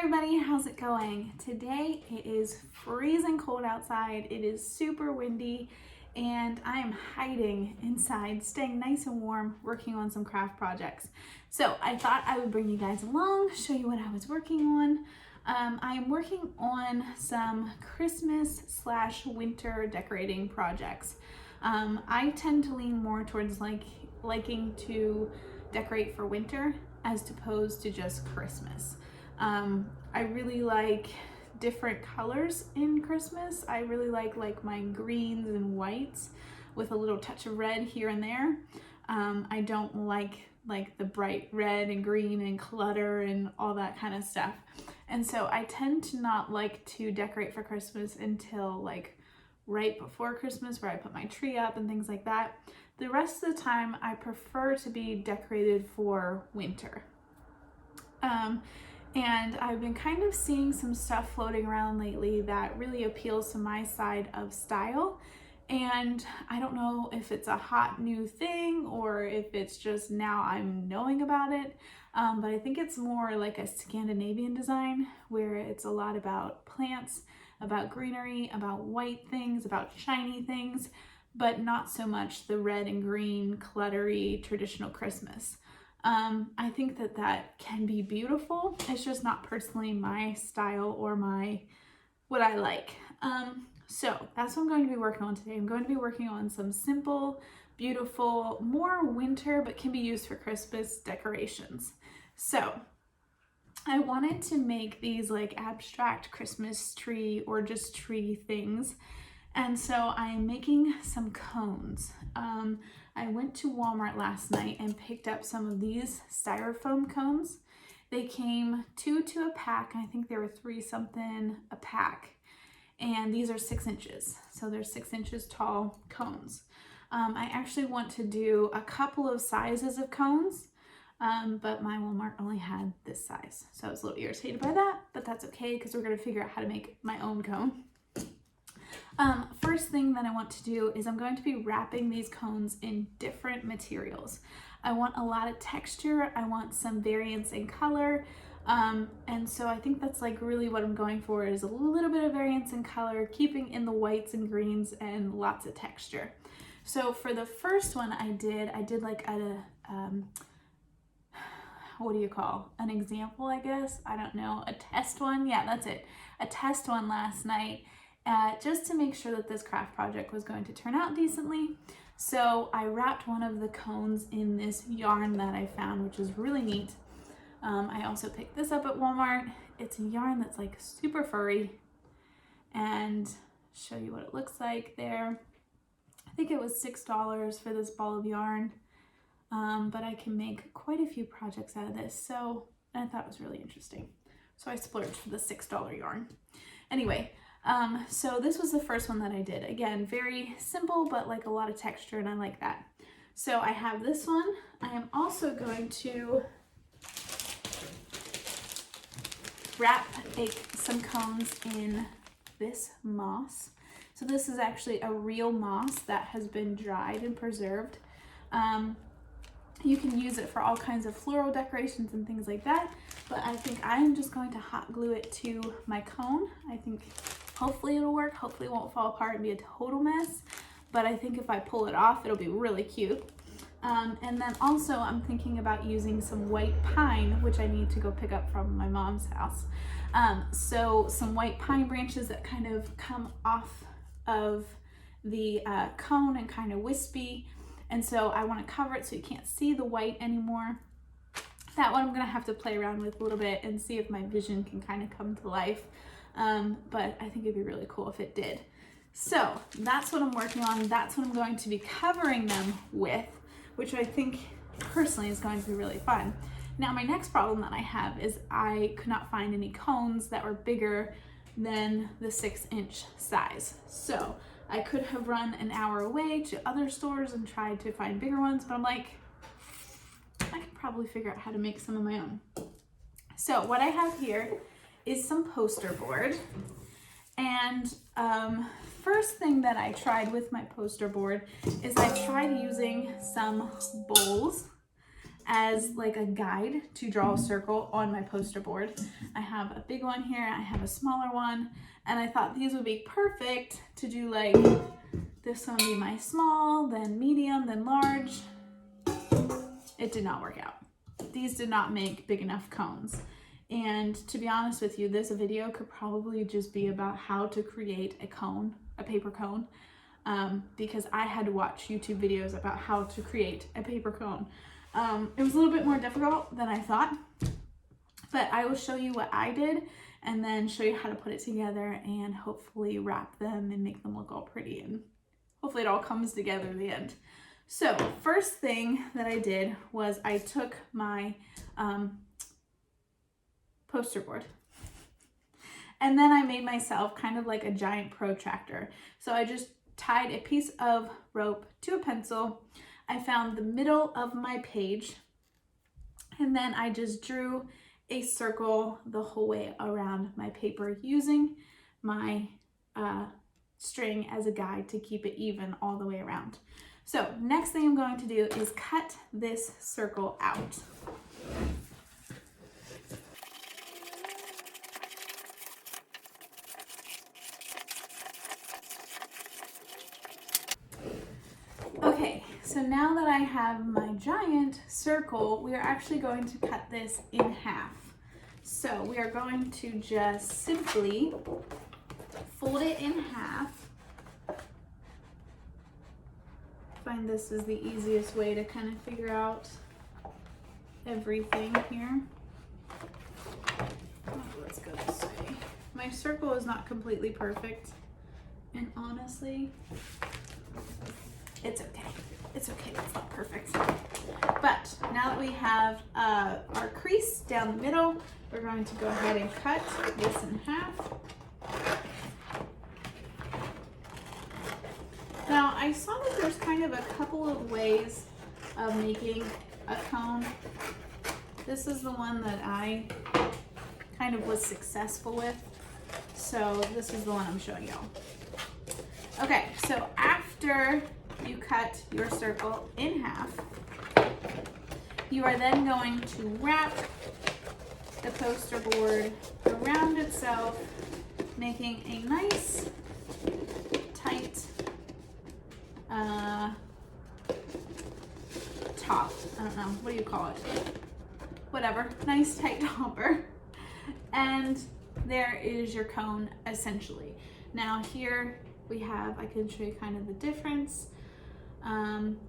everybody, how's it going? Today it is freezing cold outside, it is super windy, and I am hiding inside, staying nice and warm, working on some craft projects. So I thought I would bring you guys along, show you what I was working on. I am working on some Christmas / winter decorating projects. I tend to lean more towards liking to decorate for winter as opposed to just Christmas. I really like different colors in Christmas. I really like my greens and whites with a little touch of red here and there. I don't like the bright red and green and clutter and all that kind of stuff. And so I tend to not like to decorate for Christmas until right before Christmas, where I put my tree up and things like that. The rest of the time I prefer to be decorated for winter. And I've been kind of seeing some stuff floating around lately that really appeals to my side of style. And I don't know if it's a hot new thing or if it's just now I'm knowing about it. But I think it's more like a Scandinavian design where it's a lot about plants, about greenery, about white things, about shiny things, but not so much the red and green, cluttery, traditional Christmas. I think that can be beautiful. It's just not personally my style or what I like. So that's what I'm going to be working on today. I'm going to be working on some simple, beautiful, more winter, but can be used for Christmas decorations. So I wanted to make these abstract Christmas tree or just tree things. And so I'm making some cones. I went to Walmart last night and picked up some of these styrofoam cones. They came 2 to a pack. I think there were 3 something a pack. And these are 6 inches. So they're 6 inches tall cones. I actually want to do a couple of sizes of cones, but my Walmart only had this size. So I was a little irritated by that, but that's okay because we're gonna figure out how to make my own cone. First thing that I want to do is I'm going to be wrapping these cones in different materials. I want a lot of texture, I want some variance in color, and so I think that's really what I'm going for, is a little bit of variance in color, keeping in the whites and greens and lots of texture. So for the first one I did what do you call, an example, I guess? I don't know, a test one? Yeah, that's it. A test one last night. Just to make sure that this craft project was going to turn out decently. So I wrapped one of the cones in this yarn that I found, which is really neat. I also picked this up at Walmart. It's a yarn that's super furry, and show you what it looks like there. I think it was $6 for this ball of yarn, but I can make quite a few projects out of this. So I thought it was really interesting. So I splurged for the $6 yarn. Anyway, so this was the first one that I did. Again, very simple, but a lot of texture, and I like that. So I have this one. I am also going to wrap some cones in this moss. So this is actually a real moss that has been dried and preserved. You can use it for all kinds of floral decorations and things like that, but I think I'm just going to hot glue it to my cone. I think hopefully it'll work. Hopefully it won't fall apart and be a total mess, but I think if I pull it off, it'll be really cute. And then also I'm thinking about using some white pine, which I need to go pick up from my mom's house. So some white pine branches that kind of come off of the cone and kind of wispy. And so I want to cover it so you can't see the white anymore. That one I'm going to have to play around with a little bit and see if my vision can kind of come to life. But I think it'd be really cool if it did. So that's what I'm working on. That's what I'm going to be covering them with, which I think personally is going to be really fun. Now my next problem that I have is I could not find any cones that were bigger than the 6-inch size. So I could have run an hour away to other stores and tried to find bigger ones, but I'm like, I could probably figure out how to make some of my own. So what I have here is some poster board. And first thing that I tried with my poster board is I tried using some bowls as like a guide to draw a circle on my poster board. I have a big one here, I have a smaller one, and I thought these would be perfect to do, like this one would be my small, then medium, then large. It did not work out. These did not make big enough cones. And to be honest with you, this video could probably just be about how to create a cone, a paper cone, because I had to watch YouTube videos about how to create a paper cone. It was a little bit more difficult than I thought, but I will show you what I did and then show you how to put it together and hopefully wrap them and make them look all pretty, and hopefully it all comes together in the end. So first thing that I did was I took my poster board and then I made myself kind of like a giant protractor. So I just tied a piece of rope to a pencil. I found the middle of my page, and then I just drew a circle the whole way around my paper using my string as a guide to keep it even all the way around. So next thing I'm going to do is cut this circle out. Okay, so now that I have my giant circle, we are actually going to cut this in half. So we are going to just simply fold it in half. I find this is the easiest way to kind of figure out everything here. Oh, let's go this way. My circle is not completely perfect, and honestly, it's okay. It's okay, it's not perfect. But now that we have our crease down the middle, we're going to go ahead and cut this in half. Now, I saw that there's kind of a couple of ways of making a cone. This is the one that I kind of was successful with. So this is the one I'm showing y'all. Okay, so after you cut your circle in half, you are then going to wrap the poster board around itself, making a nice tight top. I don't know, what do you call it? Whatever, nice tight topper. And there is your cone essentially. Now here we have, I can show you kind of the difference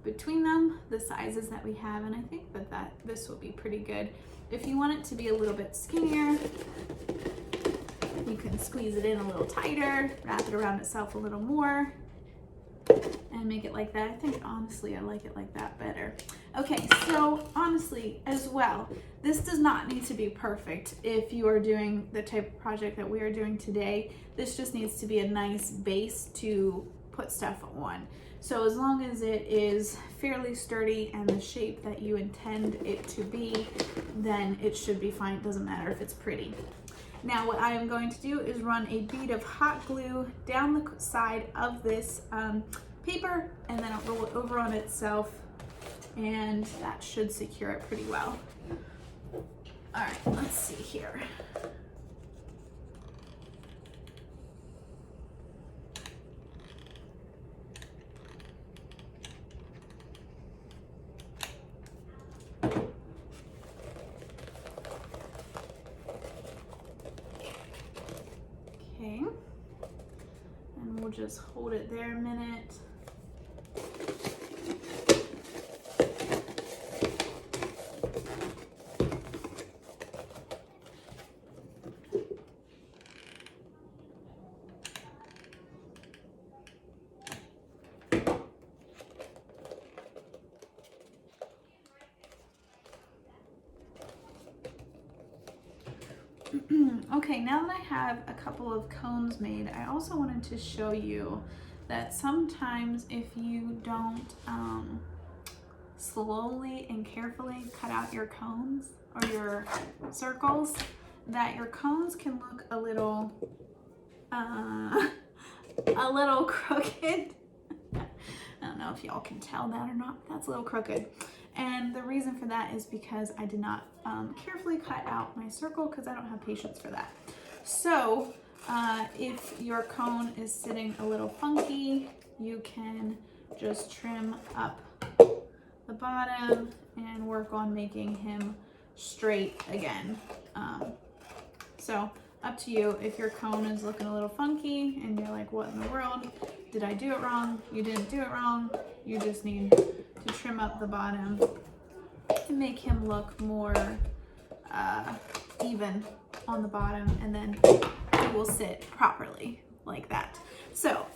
between them, the sizes that we have, and I think that this will be pretty good. If you want it to be a little bit skinnier, you can squeeze it in a little tighter, wrap it around itself a little more, and make it like that. I think honestly I like it like that better. Okay, so honestly as well, this does not need to be perfect if you are doing the type of project that we are doing today. This just needs to be a nice base to put stuff on. So as long as it is fairly sturdy and the shape that you intend it to be, then it should be fine. It doesn't matter if it's pretty. Now what I am going to do is run a bead of hot glue down the side of this paper, and then I'll roll it over on itself, and that should secure it pretty well. All right, let's see here. Okay, and we'll just hold it there a minute. Okay, now that I have a couple of cones made, I also wanted to show you that sometimes if you don't slowly and carefully cut out your cones or your circles, that your cones can look a little crooked. I don't know if y'all can tell that or not. That's a little crooked. And the reason for that is because I did not carefully cut out my circle because I don't have patience for that. So if your cone is sitting a little funky, you can just trim up the bottom and work on making him straight again. So up to you. If your cone is looking a little funky and you're like, what in the world? Did I do it wrong? You didn't do it wrong. You just need to trim up the bottom and make him look more even on the bottom, and then he will sit properly like that. So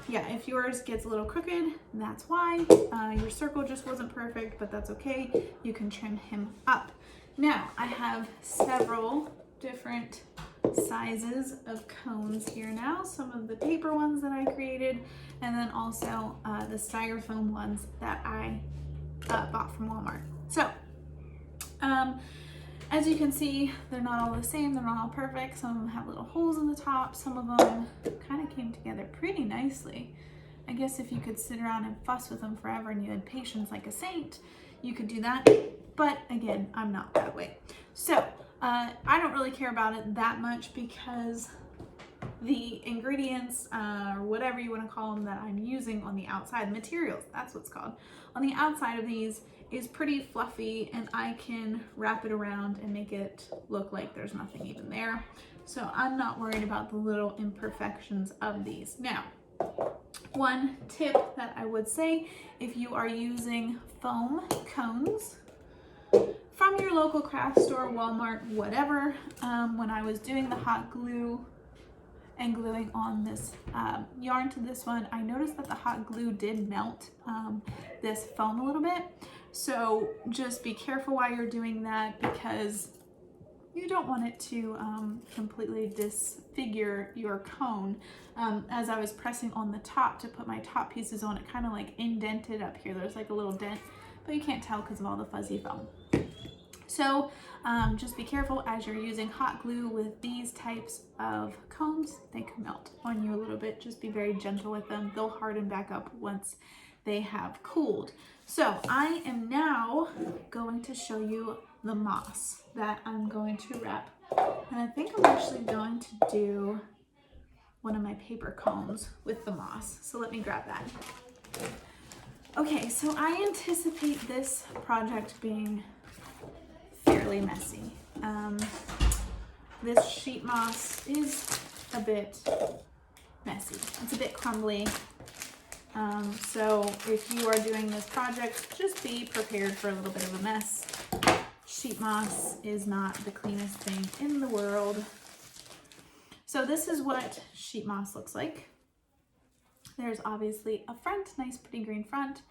yeah, if yours gets a little crooked, that's why. Your circle just wasn't perfect, but that's okay. You can trim him up. Now I have several different sizes of cones here now. Some of the paper ones that I created, and then also the styrofoam ones that I bought from Walmart. So as you can see, they're not all the same, they're not all perfect. Some of them have little holes in the top, some of them kind of came together pretty nicely. I guess if you could sit around and fuss with them forever and you had patience like a saint, you could do that. But again, I'm not that way. So I don't really care about it that much because the ingredients, or whatever you want to call them, that I'm using on the outside, materials, that's what's called, on the outside of these is pretty fluffy, and I can wrap it around and make it look like there's nothing even there. So I'm not worried about the little imperfections of these. Now, one tip that I would say, if you are using foam cones from your local craft store, Walmart, whatever, when I was doing the hot glue and gluing on this yarn to this one, I noticed that the hot glue did melt this foam a little bit. So just be careful while you're doing that, because you don't want it to completely disfigure your cone. As I was pressing on the top to put my top pieces on, it kind of like indented up here. There's like a little dent, but you can't tell because of all the fuzzy foam. So just be careful as you're using hot glue with these types of cones. They can melt on you a little bit. Just be very gentle with them. They'll harden back up once they have cooled. So I am now going to show you the moss that I'm going to wrap. And I think I'm actually going to do one of my paper cones with the moss. So let me grab that. Okay, so I anticipate this project being fairly messy. This sheet moss is a bit messy. It's a bit crumbly. So if you are doing this project, just be prepared for a little bit of a mess. Sheet moss is not the cleanest thing in the world. So this is what sheet moss looks like. There's obviously a front, nice pretty green front,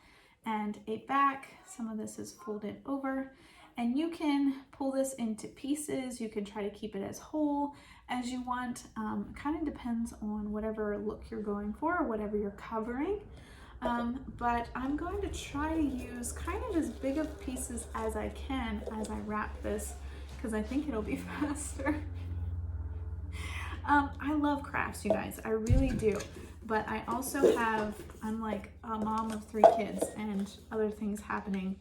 and a back. Some of this is folded over, and you can pull this into pieces. You can try to keep it as whole as you want. It kind of depends on whatever look you're going for or whatever you're covering. But I'm going to try to use kind of as big of pieces as I can as I wrap this, because I think it'll be faster. I love crafts, you guys, I really do. But I also have, I'm like a mom of 3 kids and other things happening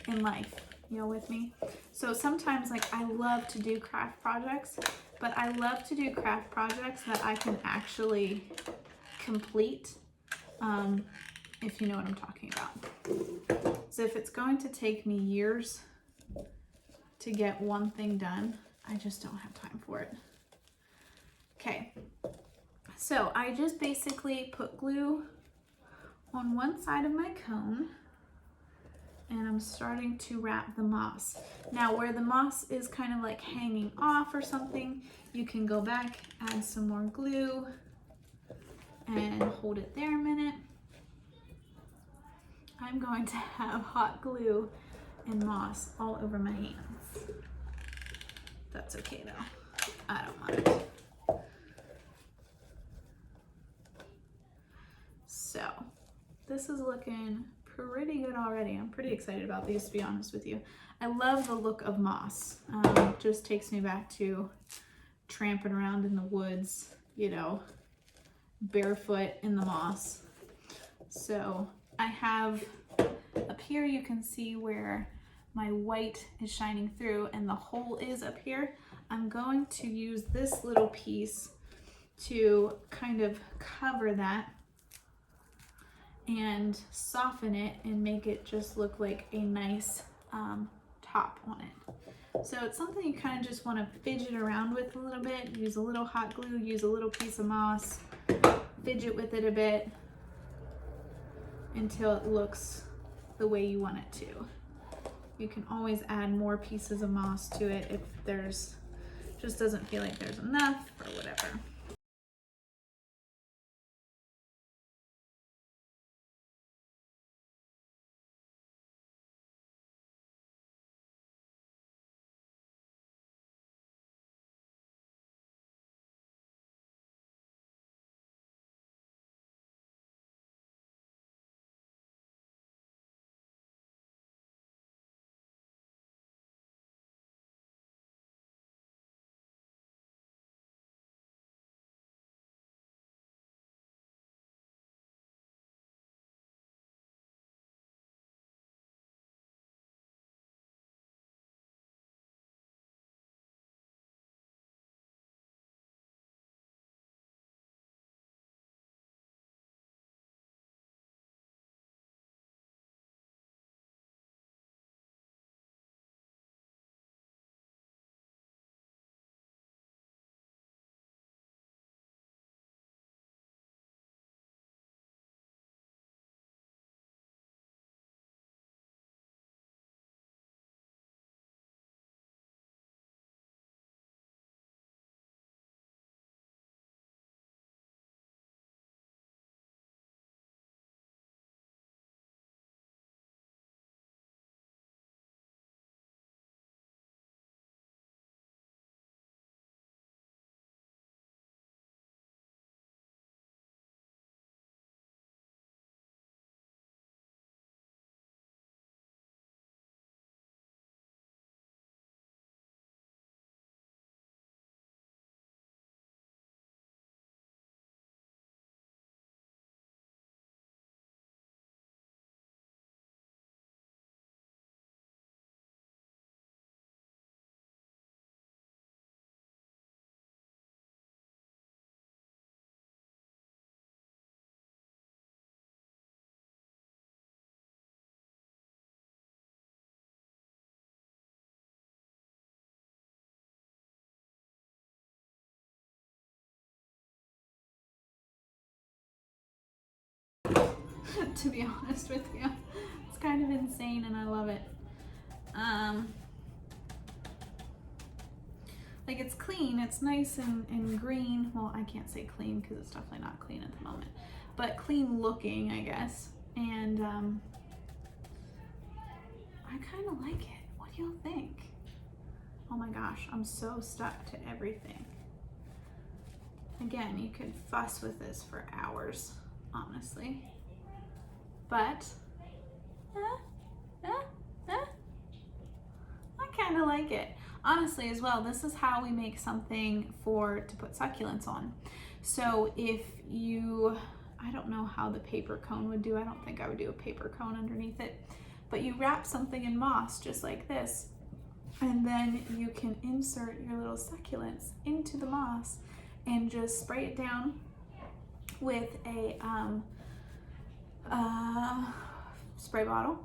in life, you know, with me. So sometimes, like, I love to do craft projects, but I love to do craft projects that I can actually complete, if you know what I'm talking about. So if it's going to take me years to get one thing done, I just don't have time for it. Okay, so I just basically put glue on one side of my cone, and I'm starting to wrap the moss. Now where the moss is kind of like hanging off or something, you can go back, add some more glue, and hold it there a minute. I'm going to have hot glue and moss all over my hands. That's okay though, I don't mind. So this is looking pretty good already. I'm pretty excited about these, to be honest with you. I love the look of moss. Just takes me back to tramping around in the woods, you know, barefoot in the moss. So I have up here, you can see where my white is shining through and the hole is up here. I'm going to use this little piece to kind of cover that and soften it and make it just look like a nice top on it. So it's something you kind of just want to fidget around with a little bit, use a little hot glue, use a little piece of moss, fidget with it a bit until it looks the way you want it to. You can always add more pieces of moss to it if there's just doesn't feel like there's enough or whatever. To be honest with you, it's kind of insane and I love it. Like it's clean, it's nice and green. Well, I can't say clean because it's definitely not clean at the moment, but clean looking, I guess. And I kind of like it. What do y'all think? Oh my gosh, I'm so stuck to everything. Again, you could fuss with this for hours, honestly. But I kind of like it. Honestly, as well, this is how we make something to put succulents on. So if you, I don't know how the paper cone would do. I don't think I would do a paper cone underneath it. But you wrap something in moss just like this, and then you can insert your little succulents into the moss and just spray it down with a spray bottle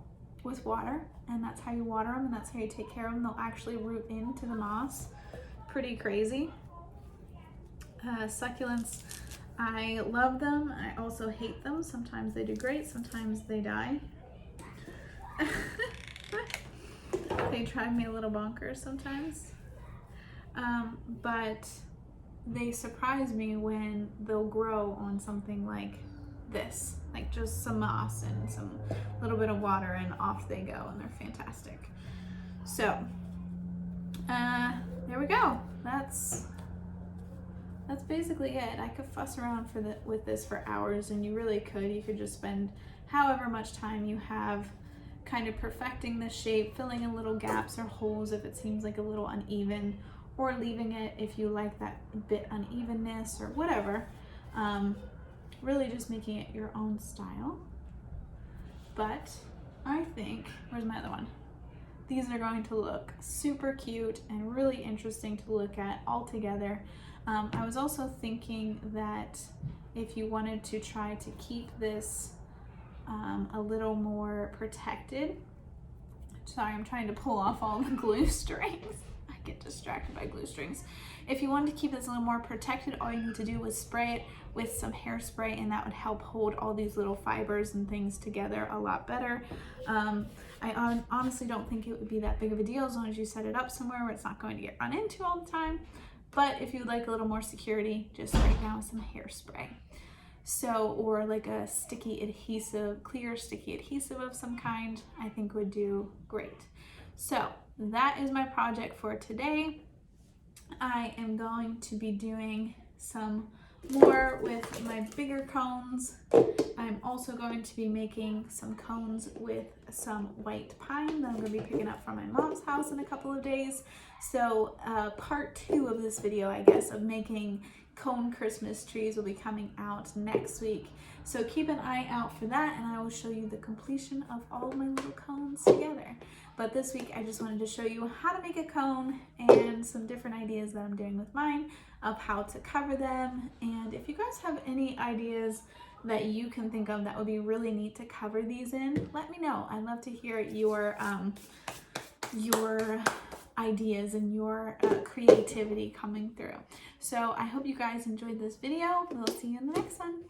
with water, and that's how you water them and that's how you take care of them. They'll actually root into the moss. Pretty crazy. Succulents, I love them. I also hate them. Sometimes they do great, sometimes they die. They drive me a little bonkers sometimes. But they surprise me when they'll grow on something like this, like just some moss and some little bit of water, and off they go, and they're fantastic. So there we go. That's basically it. I could fuss around with this for hours, and you really could. You could just spend however much time you have kind of perfecting the shape, filling in little gaps or holes if it seems like a little uneven, or leaving it if you like that bit unevenness or whatever. Really just making it your own style. but I think, where's my other one? These are going to look super cute and really interesting to look at all together. I was also thinking that if you wanted to try to keep this a little more protected, sorry, I'm trying to pull off all the glue strings. I get distracted by glue strings. If you wanted to keep this a little more protected, all you need to do was spray it with some hairspray, and that would help hold all these little fibers and things together a lot better. I honestly don't think it would be that big of a deal as long as you set it up somewhere where it's not going to get run into all the time. But if you'd like a little more security, just spray down with some hairspray. So, or like a sticky adhesive, clear sticky adhesive of some kind, I think would do great. So that is my project for today. I am going to be doing some more with my bigger cones. I'm also going to be making some cones with some white pine that I'm going to be picking up from my mom's house in a couple of days. So part 2 of this video, I guess, of making cone Christmas trees will be coming out next week. So keep an eye out for that, and I will show you the completion of all of my little cones together. But this week I just wanted to show you how to make a cone and some different ideas that I'm doing with mine of how to cover them. And if you guys have any ideas that you can think of that would be really neat to cover these in, let me know. I'd love to hear your ideas and your creativity coming through. So I hope you guys enjoyed this video. We'll see you in the next one.